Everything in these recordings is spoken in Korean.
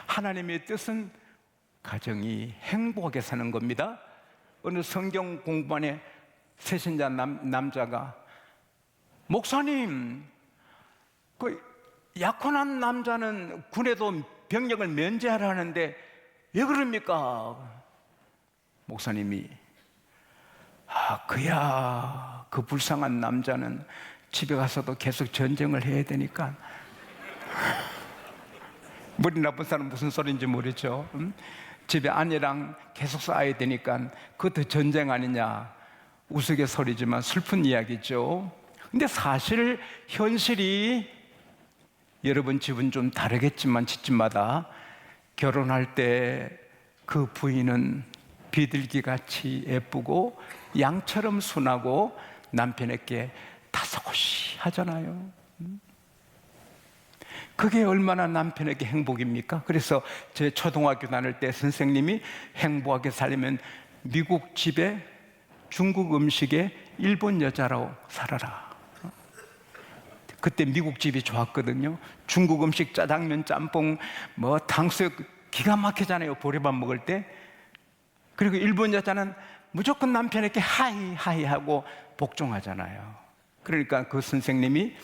하나님의 뜻은 가정이 행복하게 사는 겁니다. 어느 성경 공부반에 새신자 남자가 목사님, 그 약혼한 남자는 군에도 병력을 면제하라 하는데 왜 그럽니까? 목사님이 그야 그 불쌍한 남자는 집에 가서도 계속 전쟁을 해야 되니까. 머리 나쁜 사람 무슨 소리인지 모르죠. 집에 아내랑 계속 싸워야 되니까 그것도 전쟁 아니냐, 우스갯소리지만 슬픈 이야기죠. 근데 사실 현실이, 여러분 집은 좀 다르겠지만 집집마다 결혼할 때 그 부인은 비둘기같이 예쁘고 양처럼 순하고 남편에게 다소곳이 하잖아요. 그게 얼마나 남편에게 행복입니까? 그래서 제 초등학교 다닐 때 선생님이 행복하게 살려면 미국 집에 중국 음식에 일본 여자로 살아라. 그때 미국 집이 좋았거든요. 중국 음식 짜장면, 짬뽕, 탕수육 기가 막히잖아요, 보리밥 먹을 때. 그리고 일본 여자는 무조건 남편에게 하이 하이 하고 복종하잖아요. 그러니까 그 선생님이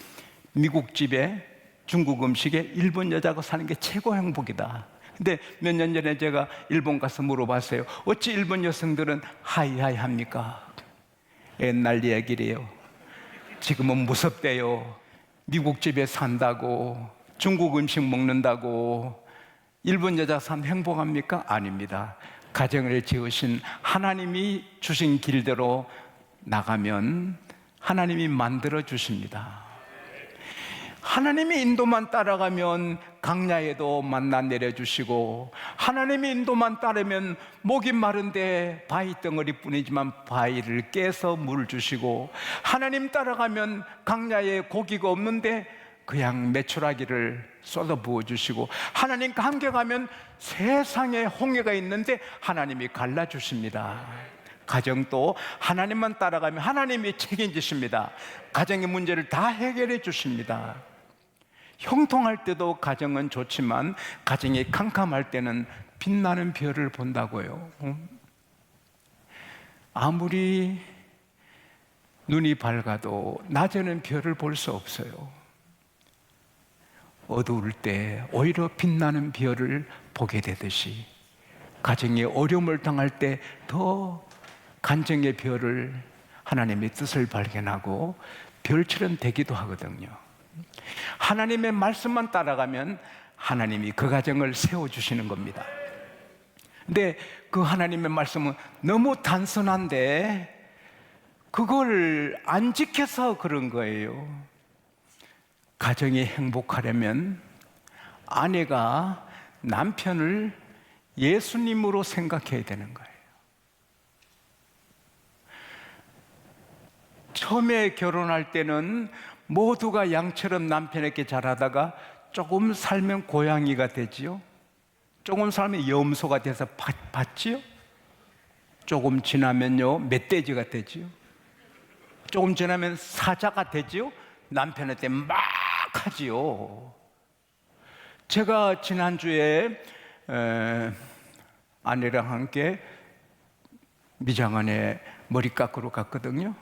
미국 집에 중국 음식에 일본 여자하고 사는 게 최고 행복이다. 근데 몇 년 전에 제가 일본 가서 물어봤어요. 어찌 일본 여성들은 하이하이 합니까? 옛날 얘기래요. 지금은 무섭대요. 미국 집에 산다고, 중국 음식 먹는다고 일본 여자 산 행복합니까? 아닙니다. 가정을 지으신 하나님이 주신 길대로 나가면 하나님이 만들어 주십니다. 하나님의 인도만 따라가면 강야에도 만나 내려주시고, 하나님의 인도만 따르면 목이 마른데 바위 덩어리뿐이지만 바위를 깨서 물 주시고, 하나님 따라가면 강야에 고기가 없는데 그냥 메추라기를 쏟아 부어주시고, 하나님과 함께 가면 세상에 홍해가 있는데 하나님이 갈라주십니다. 가정도 하나님만 따라가면 하나님이 책임지십니다. 가정의 문제를 다 해결해 주십니다. 형통할 때도 가정은 좋지만 가정이 캄캄할 때는 빛나는 별을 본다고요. 아무리 눈이 밝아도 낮에는 별을 볼 수 없어요. 어두울 때 오히려 빛나는 별을 보게 되듯이 가정에 어려움을 당할 때 더 간증의 별을, 하나님의 뜻을 발견하고 별처럼 되기도 하거든요. 하나님의 말씀만 따라가면 하나님이 그 가정을 세워주시는 겁니다. 근데 그 하나님의 말씀은 너무 단순한데 그걸 안 지켜서 그런 거예요. 가정이 행복하려면 아내가 남편을 예수님으로 생각해야 되는 거예요. 처음에 결혼할 때는 모두가 양처럼 남편에게 잘하다가 조금 살면 고양이가 되지요. 조금 살면 염소가 돼서 받지요. 조금 지나면요 멧돼지가 되지요. 조금 지나면 사자가 되지요. 남편한테 막 하지요. 제가 지난주에 아내랑 함께 미장원에 머리 깎으러 갔거든요.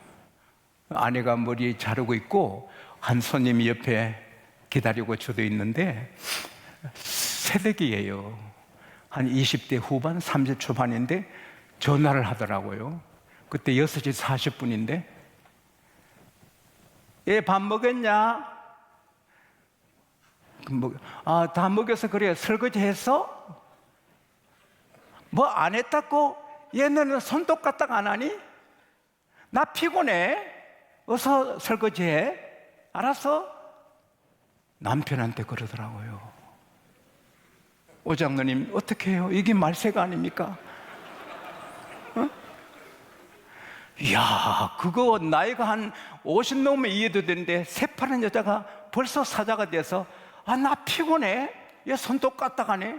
아내가 머리 자르고 있고 한 손님이 옆에 기다리고 저도 있는데 새댁이에요. 한 20대 후반, 30 초반인데 전화를 하더라고요. 그때 6시 40분인데 얘 밥 먹었냐? 다 먹여서 그래. 설거지 했어? 뭐 안 했다고? 얘네는 손톱 까딱 안 하니? 나 피곤해. 어서 설거지해. 알았어? 남편한테 그러더라고요. 오장로님 어떻게 해요? 이게 말세가 아닙니까? 이야, 그거 나이가 한 50 넘으면 이해도 되는데 새파란 여자가 벌써 사자가 돼서 나 피곤해. 얘 손톱 까딱하네.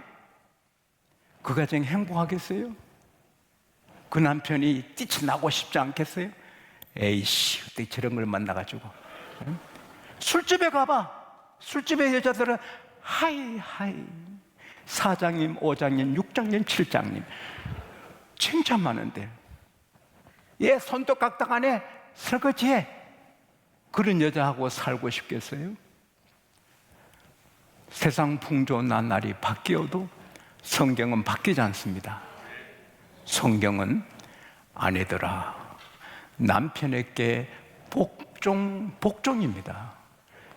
그 가정이 행복하겠어요? 그 남편이 뛰쳐나고 싶지 않겠어요? 에이씨, 어떻게 저런 걸 만나가지고. 술집에 가봐. 술집의 여자들은 하이 하이. 4장님, 5장님, 6장님, 7장님 칭찬 많은데 얘 손도 깍딱 안 해, 설거지해. 그런 여자하고 살고 싶겠어요? 세상 풍조 나날이 바뀌어도 성경은 바뀌지 않습니다. 성경은 아내들아 남편에게 복종입니다.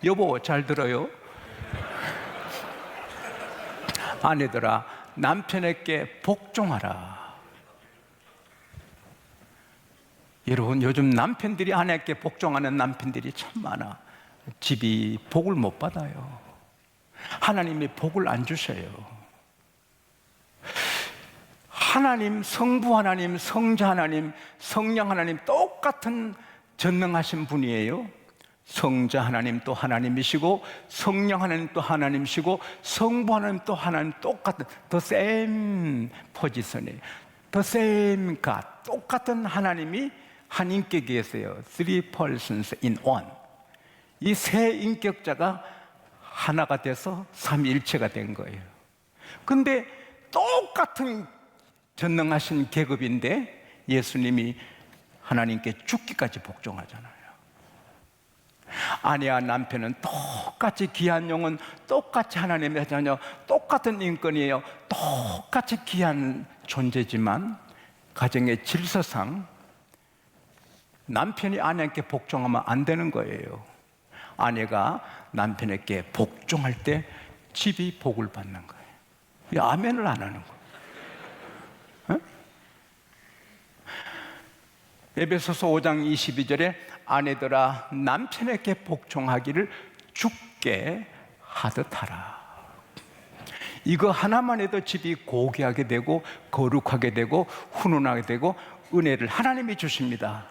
여보 잘 들어요? 아내들아 남편에게 복종하라. 여러분 요즘 남편들이 아내에게 복종하는 남편들이 참 많아. 집이 복을 못 받아요. 하나님이 복을 안 주셔요. 하나님, 성부 하나님, 성자 하나님, 성령 하나님 똑같은 전능하신 분이에요. 성자 하나님 또 하나님이시고 성령 하나님 또 하나님이시고 성부 하나님 또 하나님 똑같은 the same 포지션이에요. the same God 똑같은 하나님이 한 인격에 계세요. Three persons in one. 이 세 인격자가 하나가 돼서 삼위일체가 된 거예요. 근데 똑같은 전능하신 계급인데 예수님이 하나님께 죽기까지 복종하잖아요. 아내와 남편은 똑같이 귀한 영혼, 똑같이 하나님의 자녀, 똑같은 인권이에요. 똑같이 귀한 존재지만 가정의 질서상 남편이 아내에게 복종하면 안 되는 거예요. 아내가 남편에게 복종할 때 집이 복을 받는 거예요. 왜 아멘을 안 하는 거예요? 에베소서 5장 22절에 아내들아 남편에게 복종하기를 주께 하듯 하라. 이거 하나만 해도 집이 고귀하게 되고 거룩하게 되고 훈훈하게 되고 은혜를 하나님이 주십니다.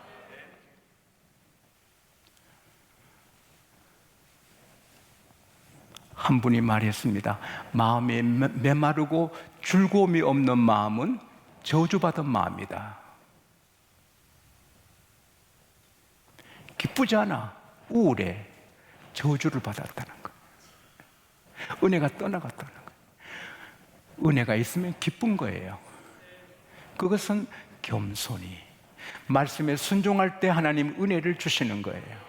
한 분이 말했습니다. 마음이 메마르고 즐거움이 없는 마음은 저주받은 마음이다. 기쁘지 않아, 우울해, 저주를 받았다는 거. 은혜가 떠나갔다는 거. 은혜가 있으면 기쁜 거예요. 그것은 겸손히 말씀에 순종할 때 하나님 은혜를 주시는 거예요.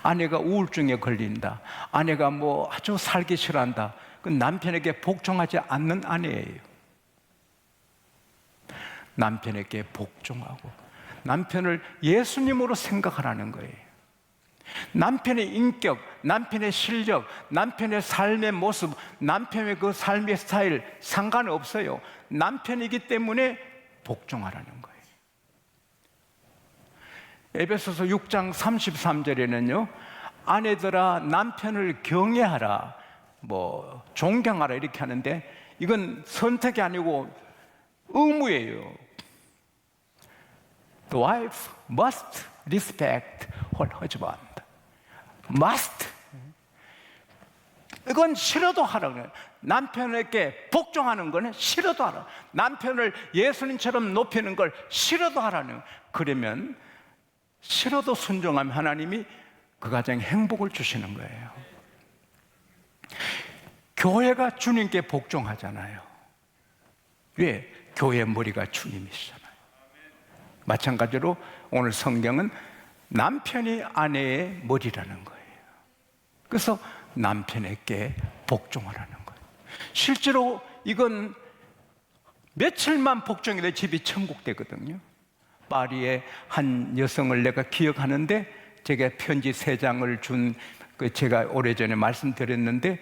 아내가 우울증에 걸린다, 아내가 뭐 아주 살기 싫어한다, 그 남편에게 복종하지 않는 아내예요. 남편에게 복종하고 남편을 예수님으로 생각하라는 거예요. 남편의 인격, 남편의 실력, 남편의 삶의 모습, 남편의 그 삶의 스타일 상관없어요. 남편이기 때문에 복종하라는 거예요. 에베소서 6장 33절에는요 아내들아 남편을 경외하라, 뭐 존경하라 이렇게 하는데 이건 선택이 아니고 의무예요. The wife must respect her husband. must. 이건 싫어도 하라고. 남편에게 복종하는 거는 싫어도 하라. 남편을 예수님처럼 높이는 걸 싫어도 하라는. 그러면 싫어도 순종하면 하나님이 그 가정에 행복을 주시는 거예요. 교회가 주님께 복종하잖아요. 왜? 교회의 머리가 주님이시잖아요. 마찬가지로 오늘 성경은 남편이 아내의 머리라는 거예요. 그래서 남편에게 복종하라는 거예요. 실제로 이건 며칠만 복종해도 집이 천국 되거든요. 파리의 한 여성을 내가 기억하는데 제가 편지 3장을 준 제가 오래전에 말씀드렸는데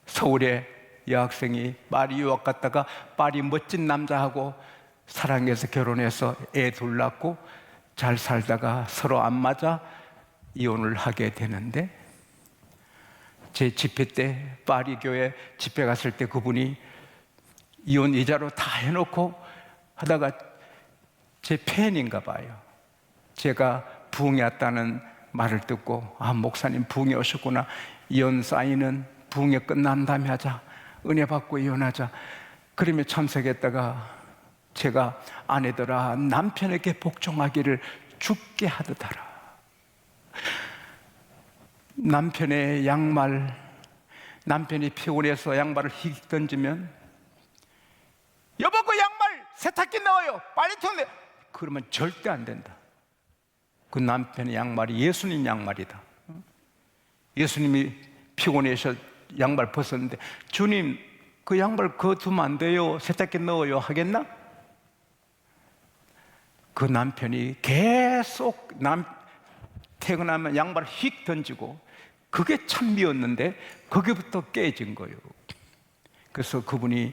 서울에 여학생이 파리 유학 갔다가 파리 멋진 남자하고 사랑해서 결혼해서 애 둘 낳고 잘 살다가 서로 안 맞아 이혼을 하게 되는데 제 집회 때 파리 교회 집회 갔을 때 그분이 이혼 이자로 다 해놓고 하다가 제 팬인가 봐요. 제가 부흥에 왔다는 말을 듣고 아 목사님 부흥에 오셨구나, 이혼 사인은 부흥에 끝난 다음에 하자, 은혜 받고 이혼하자. 그러면 참석했다가 제가 아내들아 남편에게 복종하기를 주께 하듯 하라. 남편의 양말, 남편이 피곤해서 양말을 휙 던지면 여보 그 양말 세탁기 넣어요 빨리 던져. 그러면 절대 안 된다. 그 남편의 양말이 예수님 양말이다. 예수님이 피곤해서 양말 벗었는데 주님 그 양말 그거 두면 안 돼요 세탁기 넣어요 하겠나? 그 남편이 계속 퇴근하면 양말을 휙 던지고 그게 참 미웠는데 거기부터 깨진 거예요. 그래서 그분이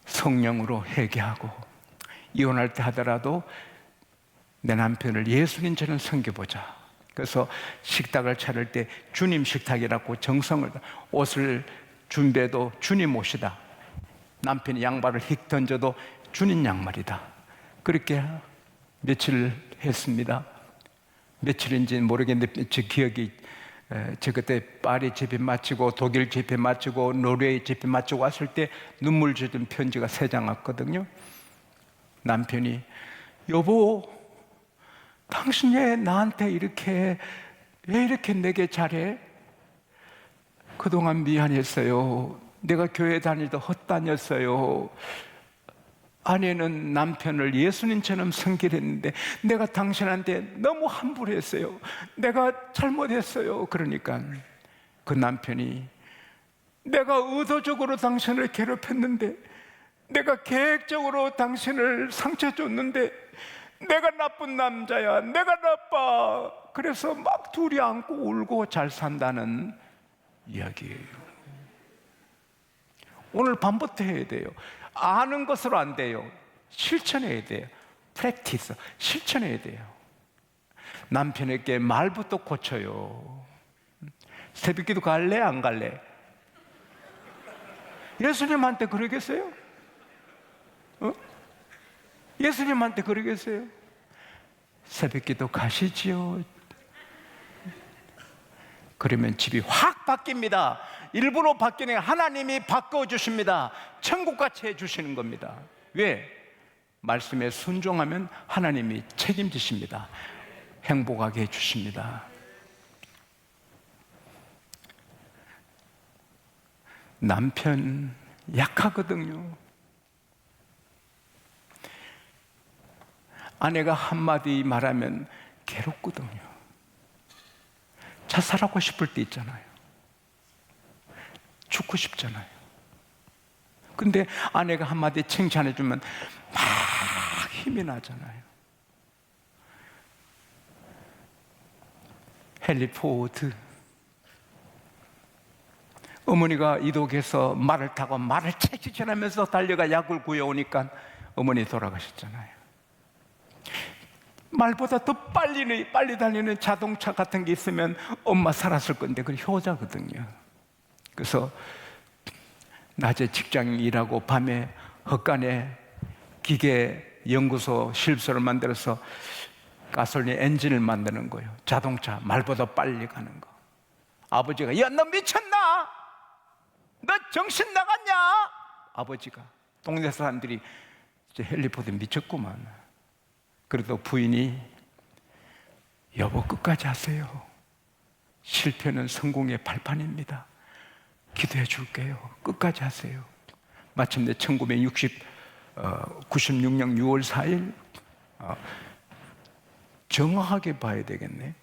성령으로 회개하고 이혼할 때 하더라도 내 남편을 예수님처럼 섬겨보자. 그래서 식탁을 차릴 때 주님 식탁이라고 정성을 옷을 준비해도 주님 옷이다. 남편이 양말을 휙 던져도 주님 양말이다. 그렇게 며칠 했습니다. 며칠인지는 모르겠는데 제 기억이 저 그때 파리 집회 마치고 독일 집회 마치고 노르웨이 집회 마치고 왔을 때 눈물 젖은 편지가 3장 왔거든요. 남편이 여보 당신이 나한테 왜 이렇게 내게 잘해? 그동안 미안했어요. 내가 교회 다니다 헛다녔어요. 아내는 남편을 예수님처럼 섬기랬는데 내가 당신한테 너무 함부했어요. 내가 잘못했어요. 그러니까 그 남편이 내가 의도적으로 당신을 괴롭혔는데 내가 계획적으로 당신을 상처 줬는데 내가 나쁜 남자야. 내가 나빠. 그래서 막 둘이 안고 울고 잘 산다는 이야기예요. 오늘 밤부터 해야 돼요. 아는 것으로 안 돼요. 실천해야 돼요. 프랙티스, 실천해야 돼요. 남편에게 말부터 고쳐요. 새벽기도 갈래? 안 갈래? 예수님한테 그러겠어요? 예수님한테 그러겠어요? 새벽기도 가시지요. 그러면 집이 확 바뀝니다. 일부러 바뀌는 하나님이 바꿔주십니다. 천국같이 해주시는 겁니다. 왜? 말씀에 순종하면 하나님이 책임지십니다. 행복하게 해주십니다. 남편 약하거든요. 아내가 한마디 말하면 괴롭거든요. 자살하고 싶을 때 있잖아요. 죽고 싶잖아요. 근데 아내가 한마디 칭찬해주면 막 힘이 나잖아요. 헨리 포드 어머니가 이독에서 말을 타고 말을 채찍질하면서 달려가 약을 구해오니까 어머니 돌아가셨잖아요. 말보다 더 빨리 달리는 자동차 같은 게 있으면 엄마 살았을 건데 그건 효자거든요. 그래서 낮에 직장 일하고 밤에 헛간에 기계 연구소 실습소를 만들어서 가솔린 엔진을 만드는 거예요. 자동차 말보다 빨리 가는 거. 아버지가 야 너 미쳤나? 너 정신 나갔냐? 아버지가 동네 사람들이 헨리 포드 미쳤구만. 그래도 부인이 여보 끝까지 하세요. 실패는 성공의 발판입니다. 기도해 줄게요. 끝까지 하세요. 마침내 96년 6월 4일 정확하게 봐야 되겠네.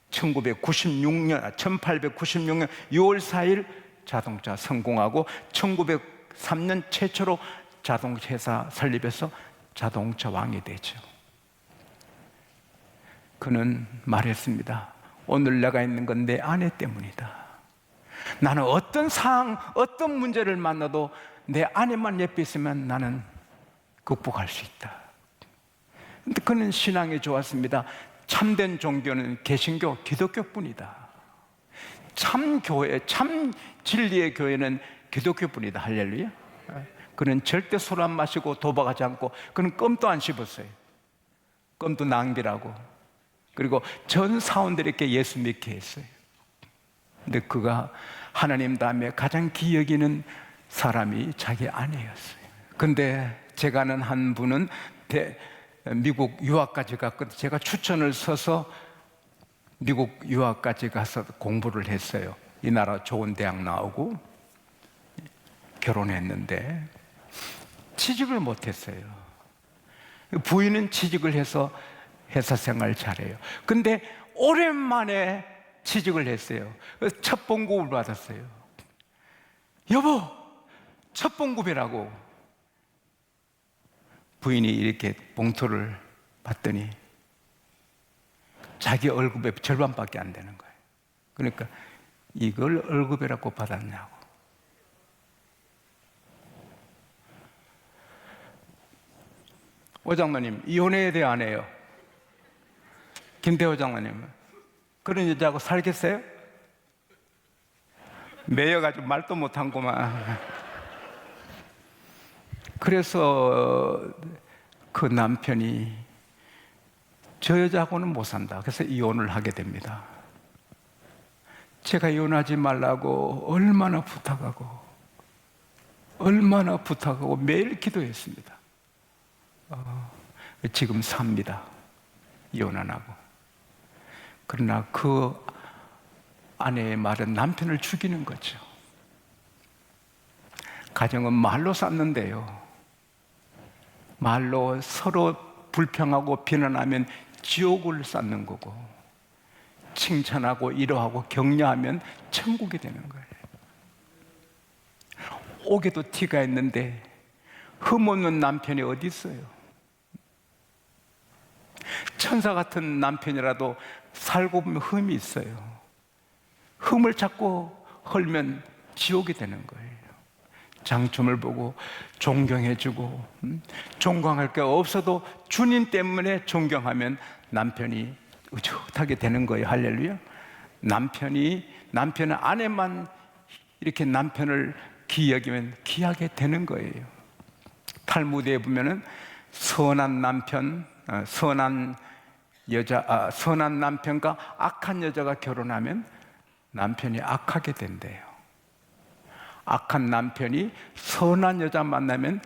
1896년 6월 4일 자동차 성공하고 1903년 최초로 자동차 회사 설립해서 자동차 왕이 되죠. 그는 말했습니다. 오늘 내가 있는 건 내 아내 때문이다. 나는 어떤 상황, 어떤 문제를 만나도 내 아내만 옆에 있으면 나는 극복할 수 있다. 근데 그는 신앙이 좋았습니다. 참된 종교는 개신교, 기독교뿐이다. 참 교회, 참 진리의 교회는 기독교뿐이다. 할렐루야. 그는 절대 술 안 마시고 도박하지 않고 그는 껌도 안 씹었어요. 껌도 낭비라고. 그리고 전 사원들에게 예수 믿게 했어요. 근데 그가 하나님 다음에 가장 기여기는 사람이 자기 아내였어요. 근데 제가 아는 한 분은 미국 유학까지 갔거든요. 제가 추천을 서서 미국 유학까지 가서 공부를 했어요. 이 나라 좋은 대학 나오고 결혼했는데 취직을 못했어요. 부인은 취직을 해서 회사 생활 잘해요. 근데 오랜만에 취직을 했어요. 첫 봉급을 받았어요. 여보, 첫 봉급이라고. 부인이 이렇게 봉투를 받더니 자기 월급의 절반밖에 안 되는 거예요. 그러니까 이걸 월급이라고 받았냐고. 오 장로님, 이혼해야 돼요, 안 해요? 김대호 장로님, 그런 여자하고 살겠어요? 매여가지고 말도 못한구만. 그래서 그 남편이 저 여자하고는 못 산다. 그래서 이혼을 하게 됩니다. 제가 이혼하지 말라고 얼마나 부탁하고 매일 기도했습니다. 지금 삽니다. 이혼 안 하고. 그러나 그 아내의 말은 남편을 죽이는 거죠. 가정은 말로 쌓는데요, 말로 서로 불평하고 비난하면 지옥을 쌓는 거고, 칭찬하고 위로하고 격려하면 천국이 되는 거예요. 옥에도 티가 있는데 흠없는 남편이 어디 있어요? 천사 같은 남편이라도 살고 보면 흠이 있어요. 흠을 자꾸 헐면 지옥이 되는 거예요. 장점을 보고 존경해주고, 존경할 게 없어도 주님 때문에 존경하면 남편이 의젓하게 되는 거예요. 할렐루야. 남편은 아내만 이렇게 남편을 귀히 여기면 귀하게 되는 거예요. 탈무드에 보면은 선한 남편과 악한 여자가 결혼하면 남편이 악하게 된대요. 악한 남편이 선한 여자 만나면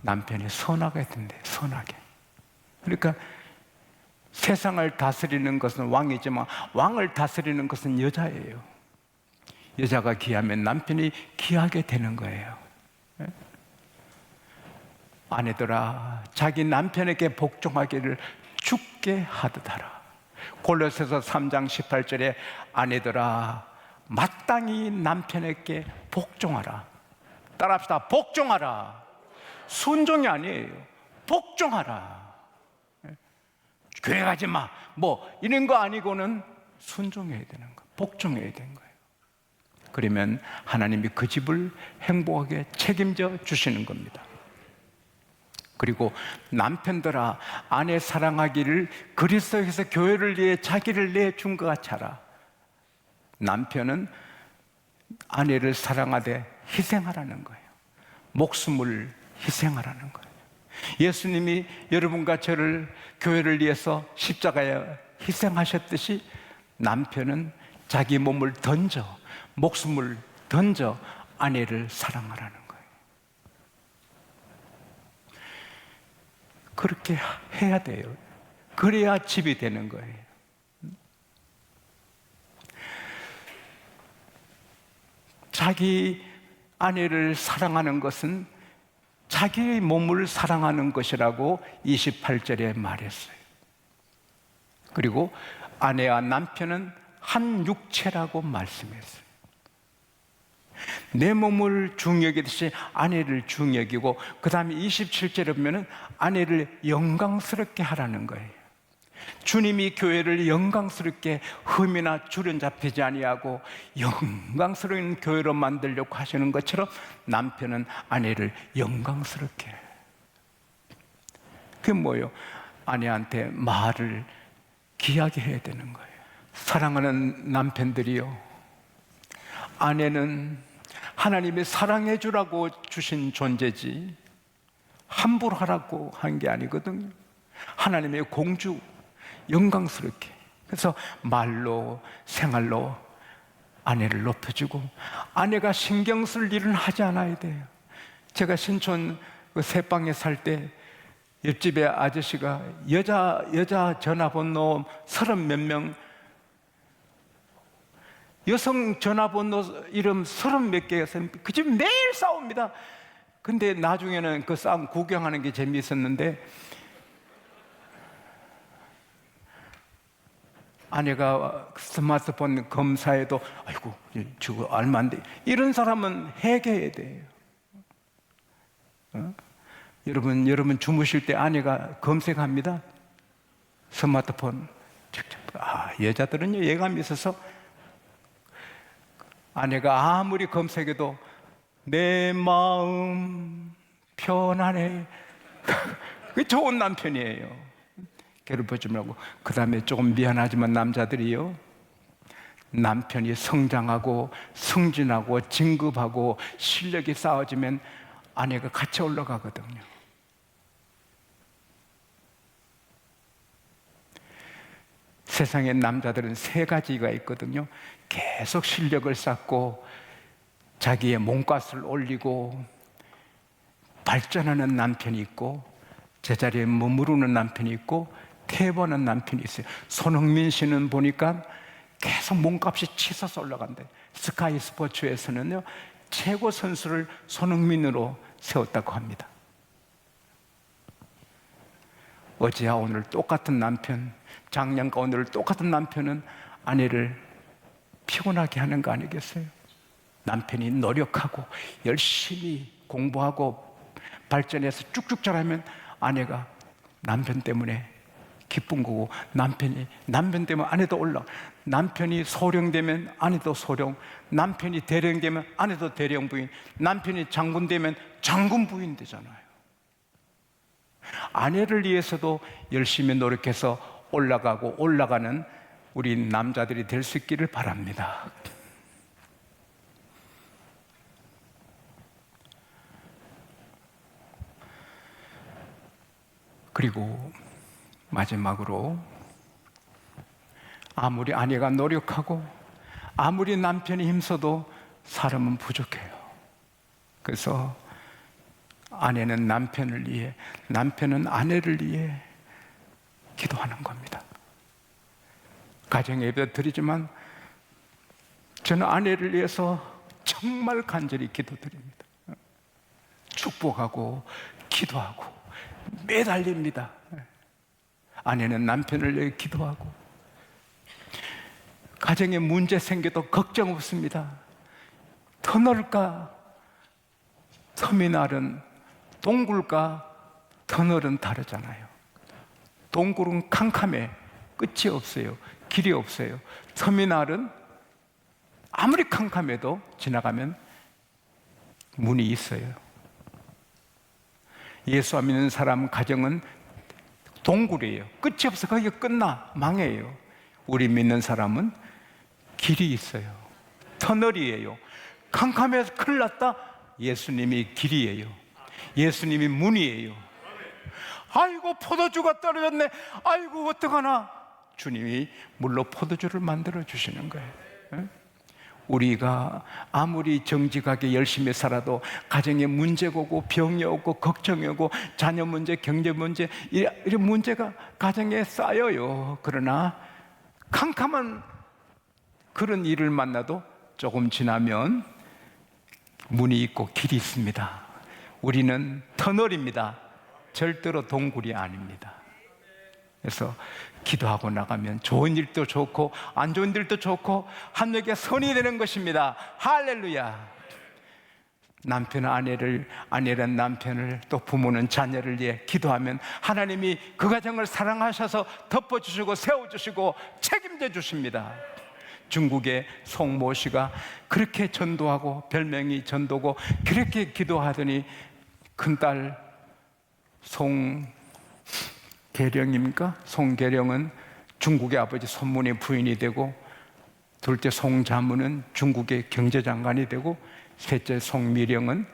남편이 선하게 된대요. 선하게. 그러니까 세상을 다스리는 것은 왕이지만 왕을 다스리는 것은 여자예요. 여자가 귀하면 남편이 귀하게 되는 거예요. 아내들아, 자기 남편에게 복종하기를 죽게 하듯 하라. 골로새서 3장 18절에 아내들아, 마땅히 남편에게 복종하라. 따라합시다. 복종하라. 순종이 아니에요. 복종하라. 교회 가지 마, 뭐 이런 거 아니고는 순종해야 되는 거, 복종해야 되는 거예요. 그러면 하나님이 그 집을 행복하게 책임져 주시는 겁니다. 그리고 남편들아, 아내 사랑하기를 그리스도에서 교회를 위해 자기를 내준 것 같이 하라. 남편은 아내를 사랑하되 희생하라는 거예요. 목숨을 희생하라는 거예요. 예수님이 여러분과 저를 교회를 위해서 십자가에 희생하셨듯이 남편은 자기 몸을 던져, 목숨을 던져 아내를 사랑하라는 거예요. 그렇게 해야 돼요. 그래야 집이 되는 거예요. 자기 아내를 사랑하는 것은 자기의 몸을 사랑하는 것이라고 28절에 말했어요. 그리고 아내와 남편은 한 육체라고 말씀했어요. 내 몸을 중히 여기듯이 아내를 중히 여기고, 그 다음에 27절에 보면 아내를 영광스럽게 하라는 거예요. 주님이 교회를 영광스럽게 흠이나 주름 잡히지 아니하고 영광스러운 교회로 만들려고 하시는 것처럼 남편은 아내를 영광스럽게 해요. 그게 뭐예요? 아내한테 말을 귀하게 해야 되는 거예요. 사랑하는 남편들이요, 아내는 하나님이 사랑해 주라고 주신 존재지 함부로 하라고 한 게 아니거든요. 하나님의 공주, 영광스럽게. 그래서 말로, 생활로 아내를 높여주고, 아내가 신경 쓸 일은 하지 않아야 돼요. 제가 신촌 그 새방에 살 때 옆집에 아저씨가 여자 전화번호 30몇 명 여성 전화번호 이름 30몇 개여서 그 집 매일 싸웁니다. 근데 나중에는 그 싸움 구경하는 게 재미있었는데, 아내가 스마트폰 검사에도 아이고 저거 얼마 안 돼, 이런 사람은 해결해야 돼요. 여러분 주무실 때 아내가 검색합니다. 스마트폰 직접. 여자들은요 예감이 있어서 아내가 아무리 검색해도 내 마음 편안해. 그 좋은 남편이에요. 괴롭혀주지 말고. 그 다음에 조금 미안하지만 남자들이요, 남편이 성장하고 승진하고 진급하고 실력이 쌓아지면 아내가 같이 올라가거든요. 세상에 남자들은 세 가지가 있거든요. 계속 실력을 쌓고 자기의 몸값을 올리고 발전하는 남편이 있고, 제자리에 머무르는 남편이 있고, 퇴보하는 남편이 있어요. 손흥민 씨는 보니까 계속 몸값이 치솟아 올라간대. 스카이 스포츠에서는요 최고 선수를 손흥민으로 세웠다고 합니다. 어제와 오늘 똑같은 남편, 작년과 오늘 똑같은 남편은 아내를 피곤하게 하는 거 아니겠어요? 남편이 노력하고 열심히 공부하고 발전해서 쭉쭉 자라면 아내가 남편 때문에 기쁜 거고, 남편 때문에 아내도 올라. 남편이 소령되면 아내도 소령, 남편이 대령되면 아내도 대령 부인, 남편이 장군 되면 장군 부인 되잖아요. 아내를 위해서도 열심히 노력해서 올라가고 올라가는 우리 남자들이 될 수 있기를 바랍니다. 그리고 마지막으로, 아무리 아내가 노력하고 아무리 남편이 힘써도 사람은 부족해요. 그래서 아내는 남편을 위해, 남편은 아내를 위해 기도하는 겁니다. 가정 예배 드리지만 저는 아내를 위해서 정말 간절히 기도드립니다. 축복하고 기도하고 매달립니다. 아내는 남편을 위해 기도하고, 가정에 문제 생겨도 걱정 없습니다. 터널과 터미널은, 동굴과 터널은 다르잖아요. 동굴은 캄캄해, 끝이 없어요, 길이 없어요. 터미널은 아무리 캄캄해도 지나가면 문이 있어요. 예수 안 믿는 사람 가정은 동굴이에요. 끝이 없어, 거기가 끝나, 망해요. 우리 믿는 사람은 길이 있어요. 터널이에요. 캄캄해서 큰일 났다, 예수님이 길이에요. 예수님이 문이에요. 아이고 포도주가 떨어졌네, 아이고 어떡하나, 주님이 물로 포도주를 만들어 주시는 거예요. 우리가 아무리 정직하게 열심히 살아도 가정에 문제가 오고 병이 오고 걱정이 오고 자녀 문제, 경제 문제, 이런 문제가 가정에 쌓여요. 그러나 캄캄한 그런 일을 만나도 조금 지나면 문이 있고 길이 있습니다. 우리는 터널입니다. 절대로 동굴이 아닙니다. 그래서 기도하고 나가면 좋은 일도 좋고 안 좋은 일도 좋고 한에게 선이 되는 것입니다. 할렐루야. 남편은 아내를, 아내는 남편을, 또 부모는 자녀를 위해 기도하면 하나님이 그 가정을 사랑하셔서 덮어주시고 세워주시고 책임져 주십니다. 중국의 송모 씨가 그렇게 전도하고, 별명이 전도고, 그렇게 기도하더니 큰딸 송계령입니까? 송계령은 중국의 아버지 손문의 부인이 되고, 둘째 송자문은 중국의 경제장관이 되고, 셋째 송미령은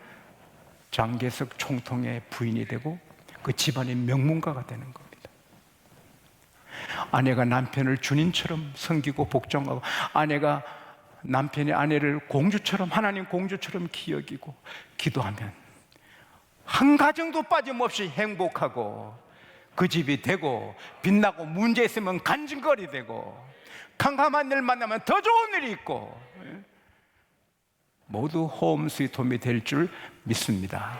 장개석 총통의 부인이 되고, 그 집안의 명문가가 되는 겁니다. 아내가 남편을 주님처럼 섬기고 복종하고, 남편이 아내를 공주처럼, 하나님 공주처럼 기여기고 기도하면 한 가정도 빠짐없이 행복하고 그 집이 되고, 빛나고 문제 있으면 간증거리 되고, 캄캄한 일 만나면 더 좋은 일이 있고, 모두 홈 스위트 홈이 될 줄 믿습니다.